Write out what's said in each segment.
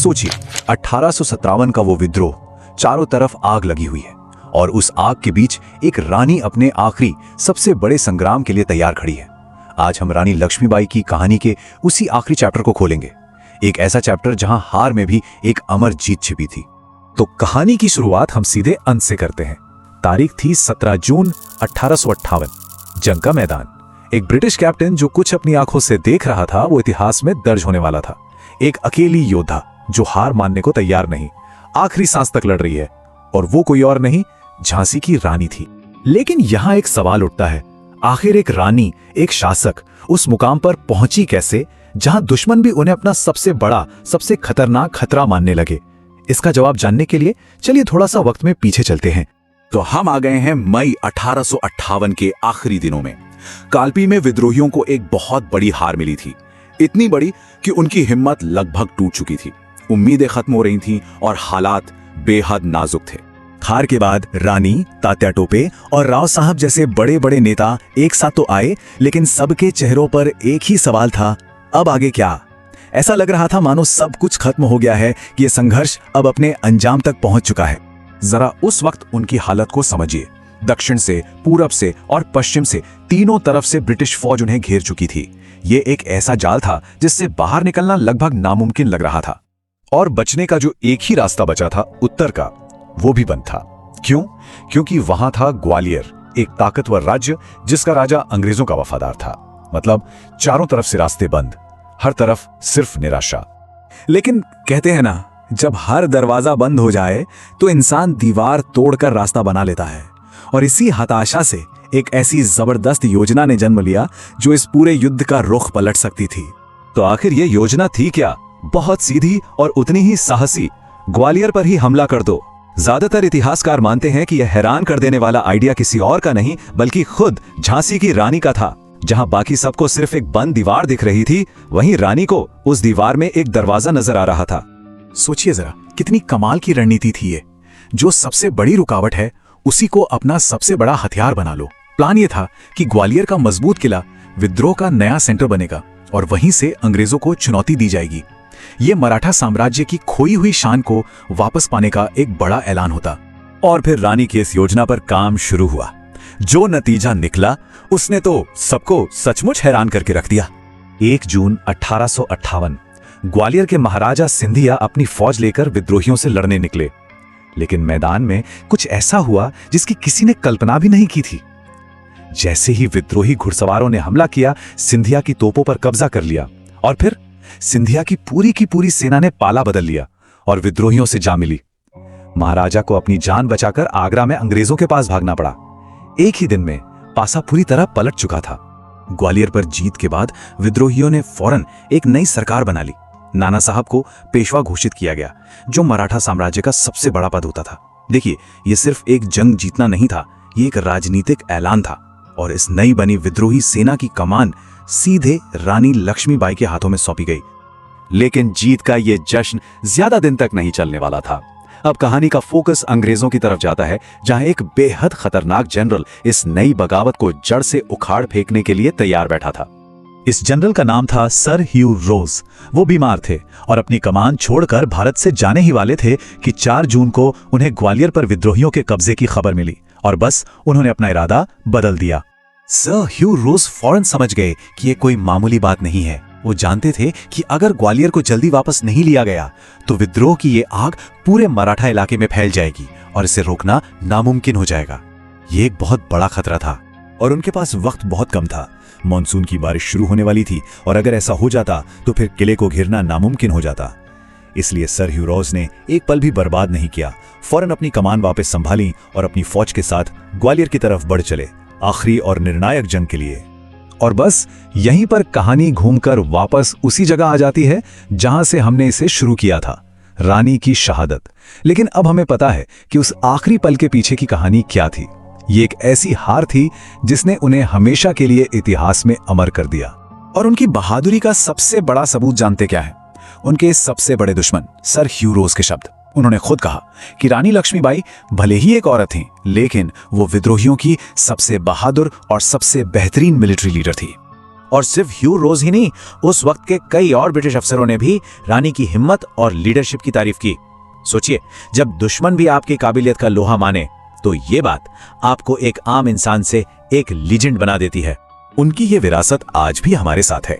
सोचिए, 1857 का वो विद्रोह, चारों तरफ आग लगी हुई है और उस आग के बीच एक रानी अपने आखिरी सबसे बड़े संग्राम के लिए तैयार खड़ी है। आज हम रानी लक्ष्मीबाई की कहानी के उसी आखिरी चैप्टर को खोलेंगे, एक ऐसा चैप्टर जहां हार में भी एक अमर जीत छिपी थी। तो कहानी की शुरुआत हम सीधे अंत से करते हैं। तारीख थी 17 जून 1858। जंग का मैदान। एक ब्रिटिश कैप्टन जो कुछ अपनी आंखों से देख रहा था वो इतिहास में दर्ज होने वाला था। एक अकेली योद्धा जो हार मानने को तैयार नहीं, आखिरी सांस तक लड़ रही है, और वो कोई और नहीं, झांसी की रानी थी। लेकिन यहां एक सवाल उठता है, आखिर एक रानी, एक शासक उस मुकाम पर पहुंची कैसे जहां दुश्मन भी उन्हें अपना सबसे बड़ा, सबसे खतरनाक खतरा मानने लगे? इसका जवाब जानने के लिए चलिए थोड़ा सा वक्त में पीछे चलते हैं। तो हम आ गए हैं मई 1858 के आखिरी दिनों में। कालपी में विद्रोहियों को एक बहुत बड़ी हार मिली थी, इतनी बड़ी कि उनकी हिम्मत लगभग टूट चुकी थी, उम्मीदें खत्म हो रही थीं और हालात बेहद नाजुक थे। हार के बाद रानी, तात्या टोपे और राव साहब जैसे बड़े बड़े नेता एक साथ तो आए, लेकिन सबके चेहरों पर एक ही सवाल था, अब आगे क्या? ऐसा लग रहा था मानो सब कुछ खत्म हो गया है, कि यह संघर्ष अब अपने अंजाम तक पहुंच चुका है। जरा उस वक्त उनकी हालत को समझिए। दक्षिण से, पूरब से और पश्चिम से तीनों तरफ से ब्रिटिश फौज उन्हें घेर चुकी थी। ये एक ऐसा जाल था जिससे बाहर निकलना लगभग नामुमकिन लग रहा था। और बचने का जो एक ही रास्ता बचा था, उत्तर का, वो भी बंद था। क्यों? क्योंकि वहां था ग्वालियर, एक ताकतवर राज्य जिसका राजा अंग्रेजों का वफादार था। मतलब चारों तरफ से रास्ते बंद, हर तरफ सिर्फ निराशा। लेकिन कहते हैं ना, जब हर दरवाजा बंद हो जाए तो इंसान दीवार तोड़कर रास्ता बना लेता है। और इसी हताशा से एक ऐसी जबरदस्त योजना ने जन्म लिया जो इस पूरे युद्ध का रुख पलट सकती थी। तो आखिर ये योजना थी क्या? बहुत सीधी और उतनी ही साहसी, ग्वालियर पर ही हमला कर दो। ज्यादातर इतिहासकार मानते हैं कि यह हैरान कर देने वाला आइडिया किसी और का नहीं, बल्कि खुद झांसी की रानी का था। जहां बाकी सबको सिर्फ एक बंद दीवार दिख रही थी, वहीं रानी को उस दीवार में एक दरवाजा नजर आ रहा था। सोचिए जरा, कितनी कमाल की रणनीति थी ये। जो सबसे बड़ी रुकावट है उसी को अपना सबसे बड़ा हथियार बना लो। प्लान ये था कि ग्वालियर का मजबूत किला विद्रोह का नया सेंटर बनेगा और वहीं से अंग्रेजों को चुनौती दी जाएगी। ये मराठा साम्राज्य की खोई हुई शान को वापस पाने का एक बड़ा ऐलान होता। और फिर रानी की इस योजना पर काम शुरू हुआ। जो नतीजा निकला उसने तो सबको सचमुच हैरान करके रख दिया। 1 जून 1858 ग्वालियर के महाराजा सिंधिया अपनी फौज लेकर विद्रोहियों से लड़ने निकले। लेकिन मैदान में कुछ ऐसा हुआ जिसकी किसी ने कल्पना भी नहीं की थी। जैसे ही विद्रोही घुड़सवारों ने हमला किया, सिंधिया की तोपों पर कब्जा कर लिया और फिर सिंधिया की पूरी सेना ने पाला बदल लिया और विद्रोहियों से जा मिली। महाराजा को अपनी जान बचाकर आगरा में अंग्रेजों के पास भागना पड़ा। एक ही दिन में पासा पूरी तरह पलट चुका था। ग्वालियर पर जीत के बाद विद्रोहियों ने फौरन एक नई सरकार बना ली। नाना साहब को पेशवा घोषित किया गया, जो मराठा साम्राज्य का सबसे बड़ा पद होता था। देखिए, ये सिर्फ एक जंग जीतना नहीं था, ये एक राजनीतिक ऐलान था। और इस नई बनी विद्रोही सेना की कमान सीधे रानी लक्ष्मीबाई के हाथों में सौंपी गई। लेकिन जीत का ये जश्न ज्यादा दिन तक नहीं चलने वाला था। अब कहानी का फोकस अंग्रेजों की तरफ जाता है, जहां एक बेहद खतरनाक जनरल इस नई बगावत को जड़ से उखाड़ फेंकने के लिए तैयार बैठा था। इस जनरल का नाम था सर ह्यू रोज। वो बीमार थे और अपनी कमान छोड़कर भारत से जाने ही वाले थे कि 4 जून को उन्हें ग्वालियर पर विद्रोहियों के कब्जे की खबर मिली और बस उन्होंने अपना इरादा बदल दिया। सर ह्यू रोज फौरन समझ गए कि ये कोई मामूली बात नहीं है। वो जानते थे कि अगर ग्वालियर को जल्दी वापस नहीं लिया गया तो विद्रोह की ये आग पूरे मराठा इलाके में फैल जाएगी और इसे रोकना नामुमकिन हो जाएगा। ये एक बहुत बड़ा खतरा था और उनके पास वक्त बहुत कम था। मॉनसून की बारिश शुरू होने वाली थी और अगर ऐसा हो जाता तो फिर किले को घेरना नामुमकिन हो जाता। इसलिए सर ह्यू रोज ने एक पल भी बर्बाद नहीं किया। फौरन अपनी कमान वापस संभाली और अपनी फौज के साथ ग्वालियर की तरफ बढ़ चले, आखिरी और निर्णायक जंग के लिए। और बस यहीं पर कहानी घूमकर वापस उसी जगह आ जाती है जहां से हमने इसे शुरू किया था, रानी की शहादत। लेकिन अब हमें पता है कि उस आखिरी पल के पीछे की कहानी क्या थी। ये एक ऐसी हार थी जिसने उन्हें हमेशा के लिए इतिहास में अमर कर दिया। और उनकी बहादुरी का सबसे बड़ा सबूत जानते क्या है? उनके सबसे बड़े दुश्मन सर ह्यू रोज के शब्द। उन्होंने खुद कहा कि रानी लक्ष्मीबाई भले ही एक औरत थीं, लेकिन वो विद्रोहियों की सबसे बहादुर और सबसे बेहतरीन मिलिट्री लीडर थी। और सिर्फ ह्यू रोज ही नहीं, उस वक्त के कई और ब्रिटिश अफसरों ने भी रानी की हिम्मत और लीडरशिप की तारीफ की। सोचिए, जब दुश्मन भी आपकी काबिलियत का लोहा माने तो ये बात आपको एक आम इंसान से एक लीजेंड बना देती है। उनकी ये विरासत आज भी हमारे साथ है।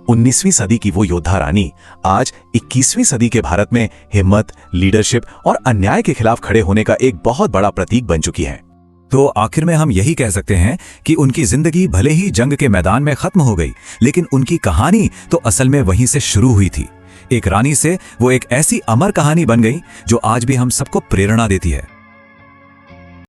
19वीं सदी की वो योद्धा रानी आज 21वीं सदी के भारत में हिम्मत, लीडरशिप और अन्याय के खिलाफ खड़े होने का एक बहुत बड़ा प्रतीक बन चुकी है। तो आखिर में हम यही कह सकते हैं कि उनकी जिंदगी भले ही जंग के मैदान में खत्म हो गई, लेकिन उनकी कहानी तो असल में वहीं से शुरू हुई थी। एक रानी से वो एक ऐसी अमर कहानी बन गई जो आज भी हम सबको प्रेरणा देती है।